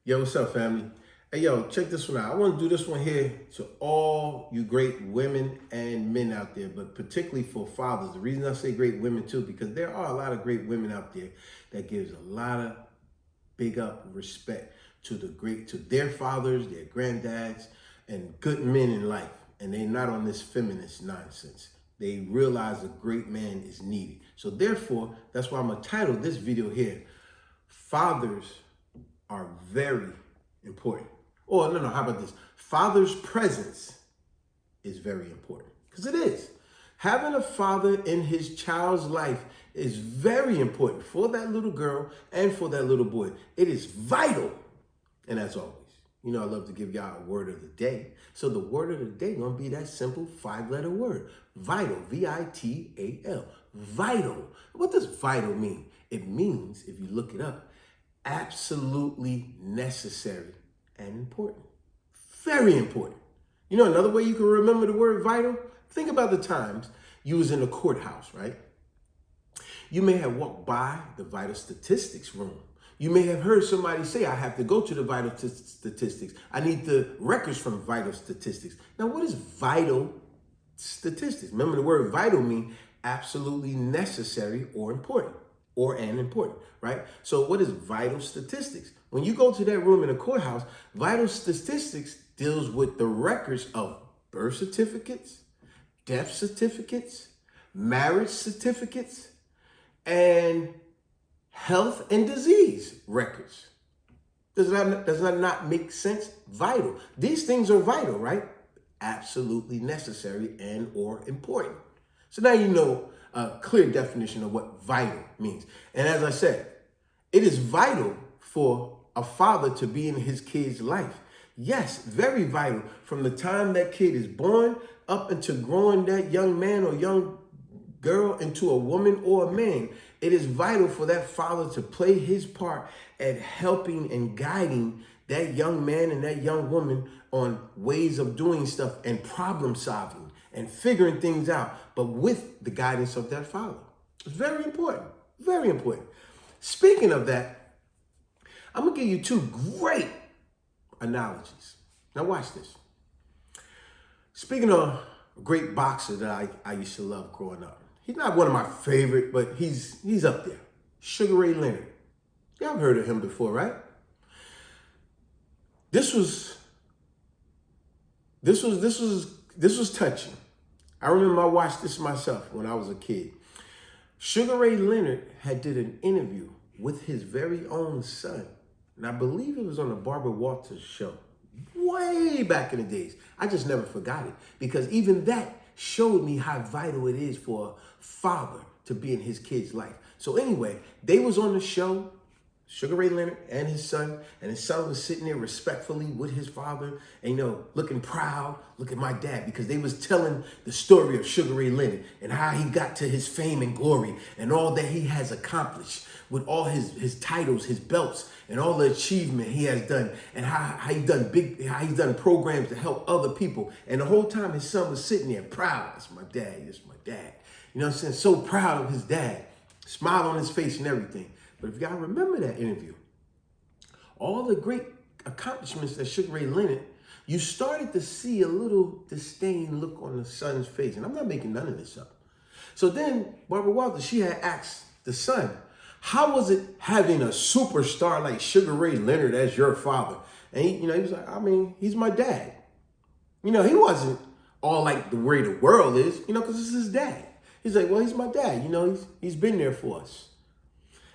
Yo, what's up, family? Hey, yo, check this one out. I want to do this one here to all you great women and men out there, but particularly for fathers. The reason I say great women too, because there are a lot of great women out there that gives a lot of big up respect to their fathers, their granddads, and good men in life. And they're not on this feminist nonsense. They realize a great man is needed. So therefore, that's why I'm gonna title this video here, Fathers are very important. Or no, how about this? Father's presence is very important, because it is. Having a father in his child's life is very important for that little girl and for that little boy. It is vital. And as always, I love to give y'all a word of the day. So the word of the day gonna be that simple 5-letter word, vital, V-I-T-A-L, vital. What does vital mean? It means, if you look it up, absolutely necessary and important. Very important. Another way you can remember the word vital? Think about the times you was in a courthouse, right? You may have walked by the vital statistics room. You may have heard somebody say, I have to go to the vital statistics. I need the records from vital statistics. Now, what is vital statistics? Remember, the word vital means absolutely necessary or important. Important, right? So what is vital statistics? When you go to that room in a courthouse, vital statistics deals with the records of birth certificates, death certificates, marriage certificates, and health and disease records. Does that not make sense? Vital. These things are vital, right? Absolutely necessary and or important. So now you know a clear definition of what vital means. And as I said, it is vital for a father to be in his kid's life. Yes, very vital. From the time that kid is born up into growing that young man or young girl into a woman or a man, it is vital for that father to play his part at helping and guiding that young man and that young woman on ways of doing stuff and problem solving and figuring things out, but with the guidance of that father. It's very important, very important. Speaking of that, I'm gonna give you two great analogies. Now watch this. Speaking of a great boxer that I used to love growing up. He's not one of my favorite, but he's up there. Sugar Ray Leonard. Y'all have heard of him before, right? This was touching. I remember I watched this myself when I was a kid. Sugar Ray Leonard had did an interview with his very own son. And I believe it was on the Barbara Walters show way back in the days. I just never forgot it, because even that showed me how vital it is for a father to be in his kid's life. So anyway, they was on the show, Sugar Ray Leonard and his son was sitting there respectfully with his father and, looking proud. Look at my dad, because they was telling the story of Sugar Ray Leonard and how he got to his fame and glory and all that he has accomplished with all his titles, his belts, and all the achievement he has done, and how he's done programs to help other people. And the whole time his son was sitting there proud. That's my dad, that's my dad. You know what I'm saying? So proud of his dad, smile on his face and everything. But if y'all remember that interview, all the great accomplishments that Sugar Ray Leonard, you started to see a little disdain look on the son's face. And I'm not making none of this up. So then Barbara Walters, she had asked the son, how was it having a superstar like Sugar Ray Leonard as your father? And he was like, he's my dad. He wasn't all like the way the world is, because it's his dad. He's like, well, he's my dad. He's been there for us.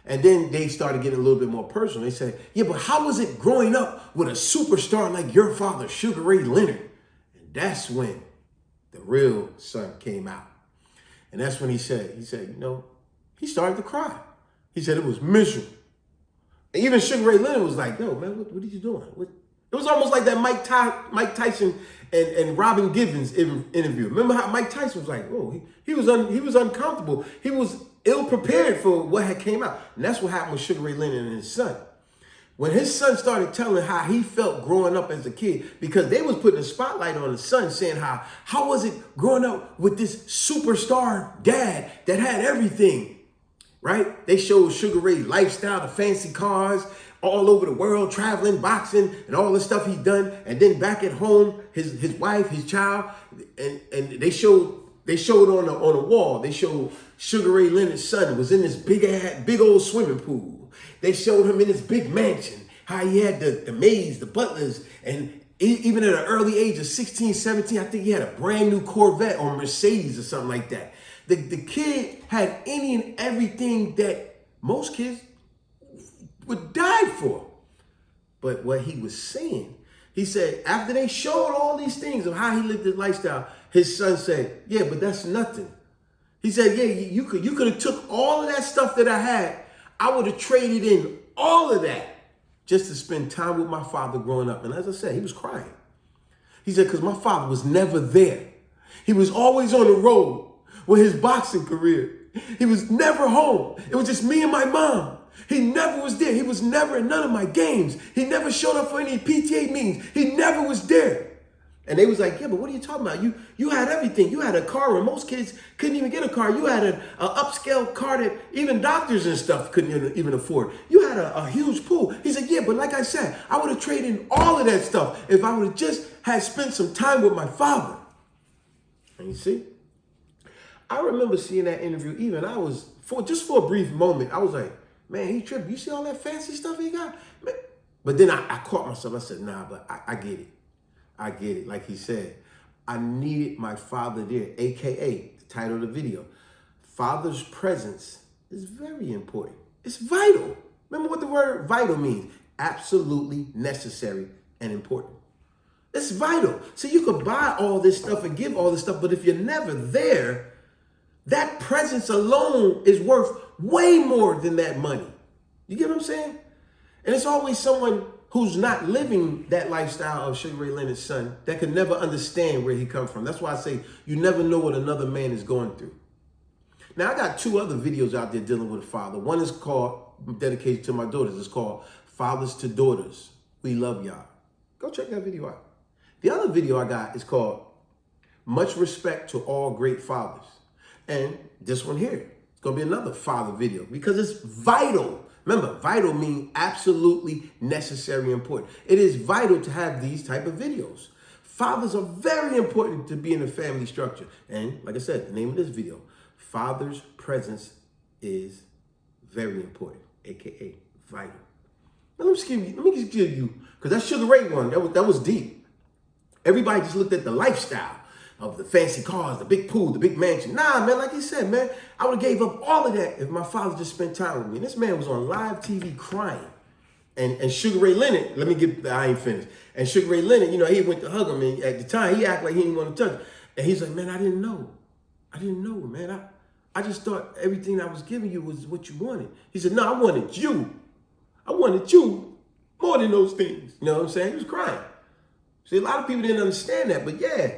And then they started getting a little bit more personal. They said, yeah, but how was it growing up with a superstar like your father, Sugar Ray Leonard? And that's when the real son came out. And that's when he said, he started to cry. He said it was miserable. And even Sugar Ray Leonard was like, yo, man, what are you doing? It was almost like that Mike Tyson and Robin Givens interview. Remember how Mike Tyson was like, oh, he was uncomfortable. He was ill-prepared for what had came out. And that's what happened with Sugar Ray Leonard and his son. When his son started telling how he felt growing up as a kid, because they was putting a spotlight on the son, saying how was it growing up with this superstar dad that had everything, right? They showed Sugar Ray lifestyle, the fancy cars, all over the world, traveling, boxing, and all the stuff he's done. And then back at home, his wife, his child, and they showed on the wall. They showed Sugar Ray Leonard's son was in this big old swimming pool. They showed him in this big mansion, how he had the maids, the butlers, and even at an early age of 16, 17, I think he had a brand new Corvette or Mercedes or something like that. The kid had any and everything that most kids would die for. But what he was saying, he said, after they showed all these things of how he lived his lifestyle, his son said, yeah, but that's nothing. He said, yeah, you could have took all of that stuff that I had. I would have traded in all of that just to spend time with my father growing up. And as I said, he was crying. He said, because my father was never there. He was always on the road with his boxing career. He was never home. It was just me and my mom. He never was there. He was never in none of my games. He never showed up for any PTA meetings. He never was there. And they was like, yeah, but what are you talking about? You had everything. You had a car where most kids couldn't even get a car. You had an upscale car that even doctors and stuff couldn't even afford. You had a huge pool. He said, yeah, but like I said, I would have traded in all of that stuff if I would have just had spent some time with my father. And you see, I remember seeing that interview. Even I was, for a brief moment, I was like, man, he tripped. You see all that fancy stuff he got? Man. But then I caught myself. I said, nah, but I get it. I get it. Like he said, I needed my father there, AKA the title of the video. Father's presence is very important. It's vital. Remember what the word vital means? Absolutely necessary and important. It's vital. So you could buy all this stuff and give all this stuff, but if you're never there, that presence alone is worth way more than that money. You get what I'm saying? And it's always someone who's not living that lifestyle of Sugar Ray Leonard's son that can never understand where he comes from. That's why I say you never know what another man is going through. Now, I got two other videos out there dealing with a father. One is called, dedicated to my daughters. It's called Fathers to Daughters. We love y'all. Go check that video out. The other video I got is called Much Respect to All Great Fathers. And this one here, it's going to be another father video because it's vital. Remember, vital means absolutely necessary and important. It is vital to have these type of videos. Fathers are very important to be in a family structure. And like I said, the name of this video, Father's presence is very important, AKA vital. Now, let me just give you, because that Sugar Ray one, that was deep. Everybody just looked at the lifestyle of the fancy cars, the big pool, the big mansion. Nah, man, like he said, man, I would have gave up all of that if my father just spent time with me. And this man was on live TV crying. And Sugar Ray Leonard, I ain't finished. And Sugar Ray Leonard, he went to hug him. And at the time, he acted like he didn't want to touch him. And he's like, man, I didn't know, man. I just thought everything I was giving you was what you wanted. He said, no, I wanted you. I wanted you more than those things. You know what I'm saying? He was crying. See, a lot of people didn't understand that, but yeah.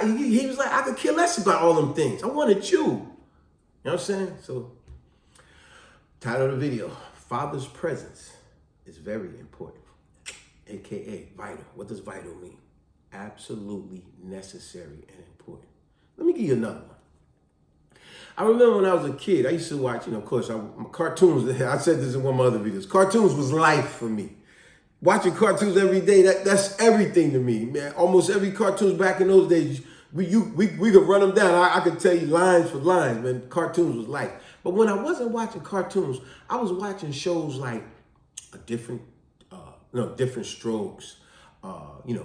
He was like, I could care less about all them things. I wanted you. You know what I'm saying? So, title of the video, Father's presence is very important, AKA vital. What does vital mean? Absolutely necessary and important. Let me give you another one. I remember when I was a kid, I used to watch, of course, cartoons. I said this in one of my other videos. Cartoons was life for me. Watching cartoons every day, that's everything to me, man. Almost every cartoon back in those days, we could run them down. I could tell you lines for lines, man. Cartoons was life. But when I wasn't watching cartoons, I was watching shows like Different Strokes,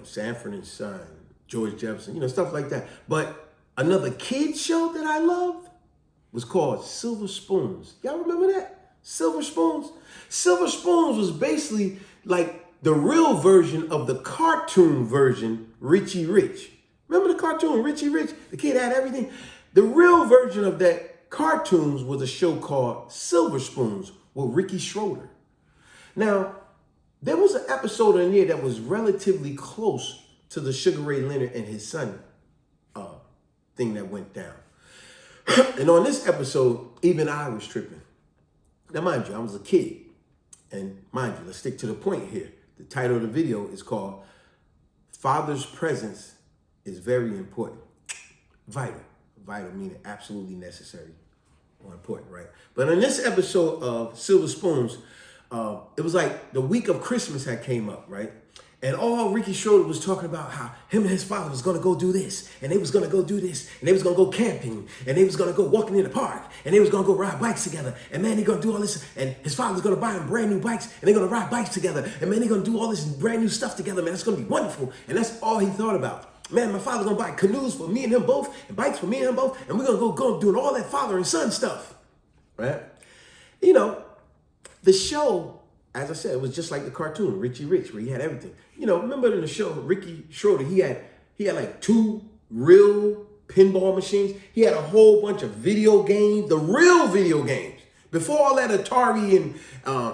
Sanford and Son, George Jefferson, stuff like that. But another kid show that I loved was called Silver Spoons. Y'all remember that? Silver Spoons? Silver Spoons was basically like the real version of the cartoon version, Richie Rich. Remember the cartoon, Richie Rich? The kid had everything. The real version of that cartoons was a show called Silver Spoons with Ricky Schroeder. Now, there was an episode in there that was relatively close to the Sugar Ray Leonard and his son thing that went down. And on this episode, even I was tripping. Now, mind you, I was a kid. And mind you, let's stick to the point here. The title of the video is called Father's Presence is Very Important. Vital. Vital meaning absolutely necessary or important, right? But in this episode of Silver Spoons, It was like the week of Christmas had came up, right? And all Ricky Schroeder was talking about how him and his father was going to go do this, and they was going to go do this, and they was going to go camping, and they was going to go walking in the park, and they was going to go ride bikes together, and man, they're going to do all this, and his father was going to buy them brand new bikes, and they're going to ride bikes together, and man, they're going to do all this brand new stuff together, man, it's going to be wonderful. And that's all he thought about. Man, my father's going to buy canoes for me and him both, and bikes for me and him both, and we're going to go doing all that father and son stuff, right? You know, the show, as I said, it was just like the cartoon, Richie Rich, where he had everything. You know, remember in the show, Ricky Schroeder, he had like 2 real pinball machines. He had a whole bunch of video games, the real video games. Before all that Atari and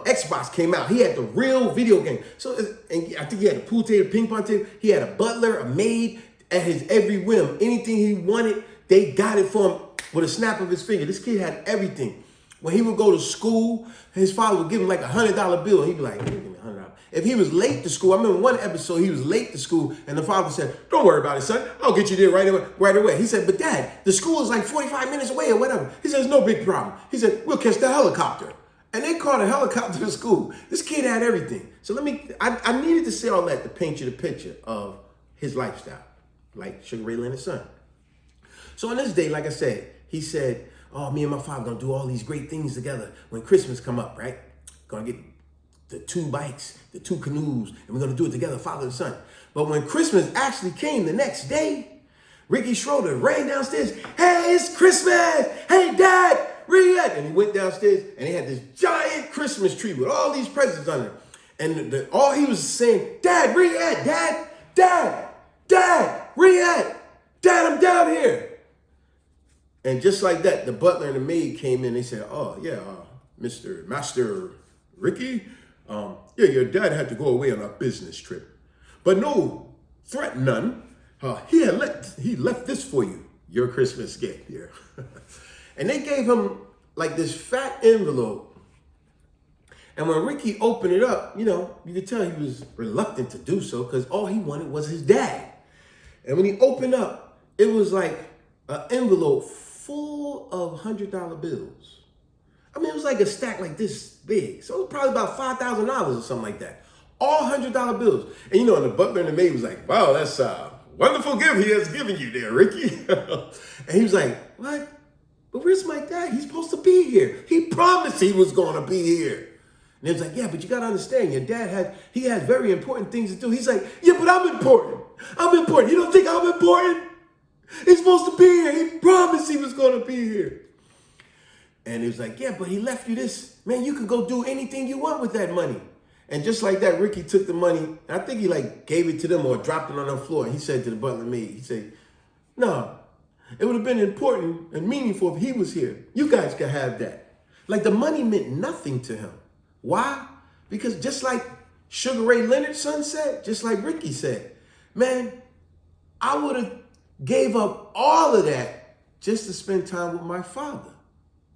Xbox came out, he had the real video game. So, and I think he had a pool table, ping pong table. He had a butler, a maid at his every whim. Anything he wanted, they got it for him with a snap of his finger. This kid had everything. When he would go to school, his father would give him like $100 bill. He'd be like, give me $100. If he was late to school, I remember one episode, he was late to school, and the father said, don't worry about it, son. I'll get you there right away. He said, but Dad, the school is like 45 minutes away or whatever. He said, it's no big problem. He said, we'll catch the helicopter. And they called a helicopter to school. This kid had everything. So I needed to say all that to paint you the picture of his lifestyle, like Sugar Ray Leonard's son. So on this day, like I said, he said, oh, me and my father gonna do all these great things together when Christmas come up, right? Gonna get the 2 bikes, the 2 canoes, and we're gonna do it together, father and son. But when Christmas actually came the next day, Ricky Schroeder ran downstairs, hey, it's Christmas! Hey, Dad, where you at? And he went downstairs, and he had this giant Christmas tree with all these presents on it. And all he was saying, Dad, where you at? Dad, where you at? Dad, I'm down here. And just like that, the butler and the maid came in. They said, oh, yeah, Master Ricky, yeah, your dad had to go away on a business trip. But no threat, none. He left this for you, your Christmas gift here. And they gave him like this fat envelope. And when Ricky opened it up, you know, you could tell he was reluctant to do so because all he wanted was his dad. And when he opened up, it was like an envelope full of $100 bills. I mean, it was like a stack like this big. So it was probably about $5,000 or something like that. All $100 bills. And you know, and the butler and the maid was like, wow, that's a wonderful gift he has given you there, Ricky. And he was like, what? But where's my dad? He's supposed to be here. He promised he was going to be here. And he was like, yeah, but you got to understand, your dad has very important things to do. He's like, yeah, but I'm important. You don't think I'm important? He's supposed to be here. He promised he was going to be here. And he was like, yeah, but he left you this. Man, you can go do anything you want with that money. And just like that, Ricky took the money. And I think he like gave it to them or dropped it on the floor. And he said to the butler maid, he said, no, it would have been important and meaningful if he was here. You guys could have that. Like the money meant nothing to him. Why? Because just like Sugar Ray Leonard's son said, just like Ricky said, man, I would have gave up all of that just to spend time with my father.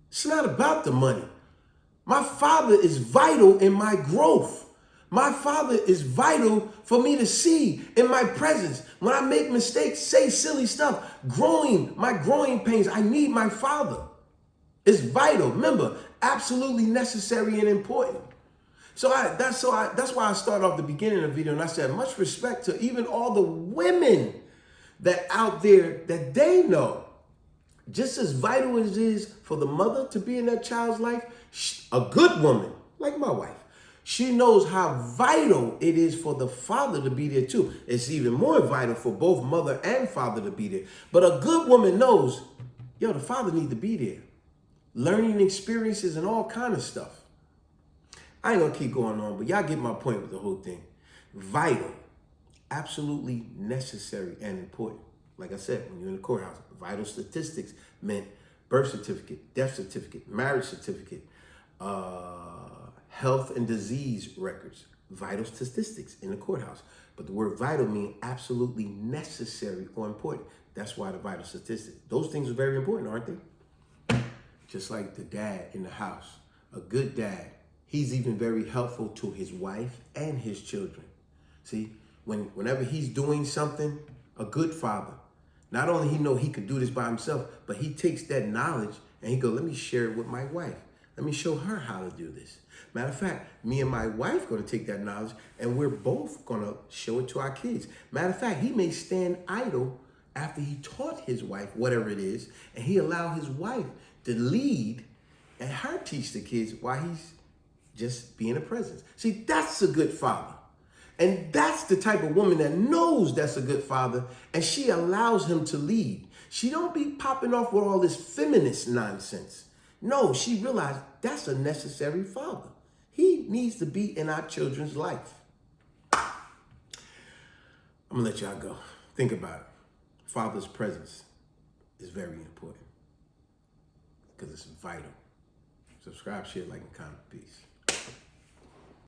It's not about the money. My father is vital in my growth. My father is vital for me to see in my presence. When I make mistakes, say silly stuff, my growing pains, I need my father. It's vital. Remember, absolutely necessary and important. That's why I started off the beginning of the video and I said, much respect to even all the women that out there that they know. Just as vital as it is for the mother to be in that child's life, a good woman, like my wife, she knows how vital it is for the father to be there too. It's even more vital for both mother and father to be there. But a good woman knows, yo, the father needs to be there. Learning experiences and all kind of stuff. I ain't gonna keep going on, but y'all get my point with the whole thing. Vital, absolutely necessary and important. Like I said, when you're in the courthouse, vital statistics meant birth certificate, death certificate, marriage certificate, health and disease records, vital statistics in the courthouse. But the word vital means absolutely necessary or important. That's why the vital statistics. Those things are very important, aren't they? Just like the dad in the house, a good dad, he's even very helpful to his wife and his children. See, whenever he's doing something, a good father, not only he know he could do this by himself, but he takes that knowledge and he goes, let me share it with my wife. Let me show her how to do this. Matter of fact, me and my wife going to take that knowledge and we're both going to show it to our kids. Matter of fact, he may stand idle after he taught his wife whatever it is, and he allow his wife to lead and her teach the kids while he's just being a presence. See, that's a good father. And that's the type of woman that knows that's a good father, and she allows him to lead. She don't be popping off with all this feminist nonsense. No, she realized that's a necessary father. He needs to be in our children's life. I'm gonna let y'all go. Think about it. Father's presence is very important because it's vital. Subscribe, share, like, and comment. Peace.